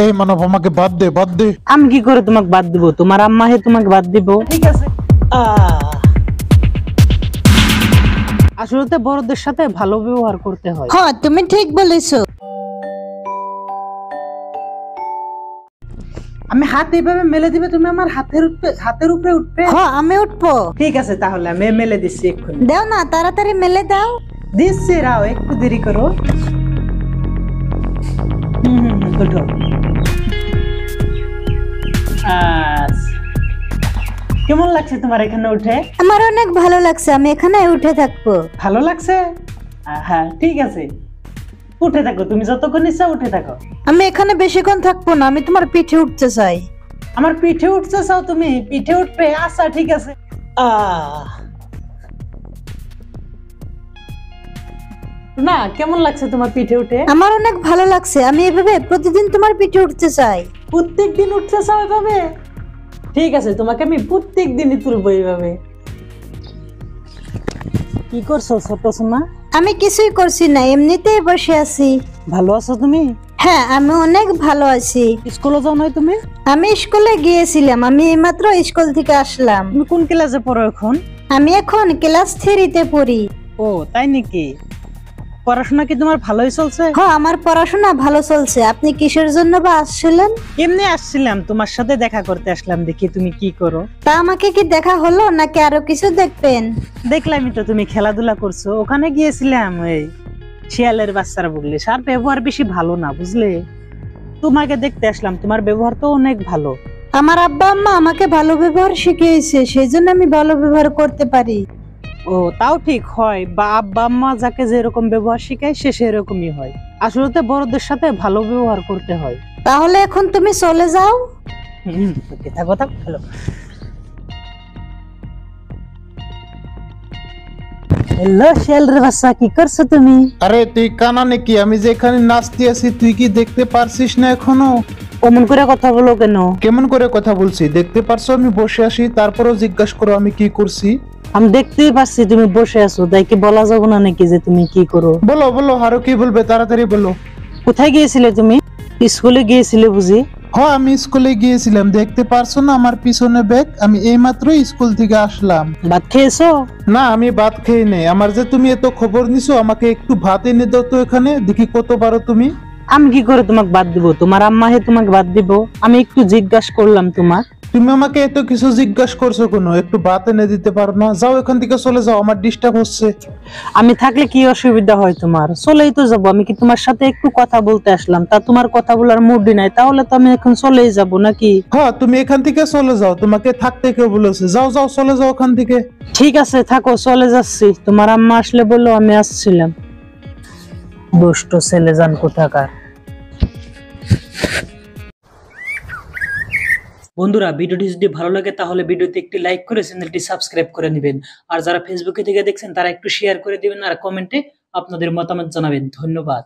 এই মানব আমাকে বাদ দে, বাদ দে। আমি কি করে তোমাকে বাদ দিব? তোমার আম্মা হে তোমাকে বাদ দিব। ঠিক আছে, আসলে তো বড়দের সাথে ভালো ব্যবহার করতে হয়। হ্যাঁ, তুমি ঠিক বলেছো। আমি হাত এইভাবে মেলে দিবে, তুমি আমার হাতের উপরে উঠবে। হ্যাঁ, আমি উঠবো। ঠিক আছে, তাহলে আমি মেলে দিচ্ছি এক্ষুনি। দাও না, তাড়াতাড়ি মেলে দাও। দিচ্ছি, রাও, একটু দেরি করো। উঠো। কেমন লাগছে তোমার এখানে উঠে? আমার অনেক ভালো লাগছে, আমি এখানে উঠে থাকবো। ভালো লাগছে? হ্যাঁ, ঠিক আছে, উঠে থাকো, তুমি যতক্ষণ ইচ্ছা উঠে থাকো। আমি এখানে বেশিক্ষণ থাকবো না, আমি তোমার পিঠে উঠতে চাই। আমার পিঠে উঠতে চাও? তুমি পিঠে উঠবে? আচ্ছা, ঠিক আছে। না, কেমন লাগছে তোমার পিঠে উঠে? আমার অনেক ভালো লাগছে, আমি এভাবে প্রতিদিন তোমার পিঠে উঠতে চাই। প্রত্যেক দিন উঠতে চাও এভাবে? ঠিক আছে, তোমাকে আমি প্রত্যেক দিনই তুলবো এইভাবে। কি করছো ছোট সোনা? আমি কিছুই করছি না, এমনিতেই বসে আছি। ভালো আছো তুমি? হ্যাঁ, আমি অনেক ভালো আছি। স্কুলে যাও নাই তুমি? আমি স্কুলে গিয়েছিলাম, আমি এইমাত্র স্কুল থেকে আসলাম। তুমি কোন ক্লাসে পড়ো এখন? আমি এখন ক্লাস 3-তে পড়ি। ও, তাই নাকি? পড়াশোনা কি তোমার ভালোই চলছে? হ্যাঁ, আমার পড়াশোনা ভালো চলছে। আপনি কিসের জন্য বা আসছিলেন? এমনি আসছিলাম, তোমার সাথে দেখা করতে আসলাম, দেখি তুমি কি করো। তা আমাকে কি দেখা হলো নাকি আরো কিছু দেখবেন? দেখলামই তো তুমি খেলাধুলা করছো, ওখানে গিয়েছিলাম। এই শিয়ালের বাচ্চারা বললে আর ব্যবহার বেশি ভালো না, বুঝলে? তোমাকে দেখতে আসলাম, তোমার ব্যবহার তো অনেক ভালো। আমার আব্বা আম্মা আমাকে ভালো ব্যবহার শিখিয়েছে, সেই জন্য আমি ভালো ব্যবহার করতে পারি। ও, তাও ঠিক হয়, বা আব্বা আম্মা যাকে যেরকম ব্যবহার শিখায় সে সেরকমই হয়। আসলে তো বড়দের সাথে ভালো ব্যবহার করতে হয়। তাহলে এখন তুমি চলে যাও। থাকো, থাকো, ভালো। হ্যালো শিয়ালের বাচ্চা, কি করছো তুমি? আরে তুই কানা নাকি? আমি যে এখানে নাচতে আছি তুই কি দেখতে পারছিস না এখনো? অমন করে কথা বলো কেন? কেমন করে কথা বলছি? দেখতে পারছো আমি বসে আছি, তারপরও জিজ্ঞাসা করো আমি কি করছি? আমি দেখতেই পাচ্ছি তুমি বসে আছো, তাই কি বলা যাবে না নাকি যে তুমি কি করো? বলো বলো, আরো কি বলবে, তাড়াতাড়ি বলো। কোথায় গিয়েছিলে তুমি? স্কুলে গিয়েছিলে বুঝি? হ্যাঁ, আমি স্কুলে গিয়েছিলাম, দেখতে পারছো না আমার পিছনে ব্যাগ? আমি এইমাত্র স্কুল থেকে আসলাম। ভাত খেয়েছো? না, আমি ভাত খেয়ে নেই। আমার যে তুমি এত খবর নিছো, আমাকে একটু ভাত এনে দাও তো, এখানে দেখি কত পারো তুমি। আমি কি করে তোমাকে বাদ দিব? তোমার আম্মা হে তোমাকে বাদ দিব? আমি একটু জিজ্ঞাসা করলাম তোমার। তুমি আমাকে এত কিছু জিজ্ঞাসা করছো কেন? একটু ভাত এনে দিতে পারো না? যাও, এখান থেকে চলে যাও, আমার ডিস্টার্ব হচ্ছে। আমি থাকলে কি অসুবিধা হয় তোমার? চলেই তো যাবো, আমি কি তোমার সাথে একটু কথা বলতে আসলাম, তা তোমার কথা বলার মুডই নাই, তাহলে তো আমি এখন চলেই যাব নাকি? হ্যাঁ, তুমি এখান থেকে চলে যাও, তোমাকে থাকতে কেউ বলেছে? যাও যাও, চলে যাও ওখান থেকে। ঠিক আছে, থাকো, চলে যাচ্ছি। তোমার আম্মা আসলে বললো আমি আসছিলাম। দুষ্ট ছেলে যান কোথাকার। বন্ধুরা, ভিডিওটি যদি ভালো লাগে তাহলে ভিডিওতে একটি লাইক করে চ্যানেলটি সাবস্ক্রাইব করে নেবেন। আর যারা ফেসবুকে থেকে দেখছেন তারা একটু শেয়ার করে দিবেন আর কমেন্টে আপনাদের মতামত জানাবেন। ধন্যবাদ।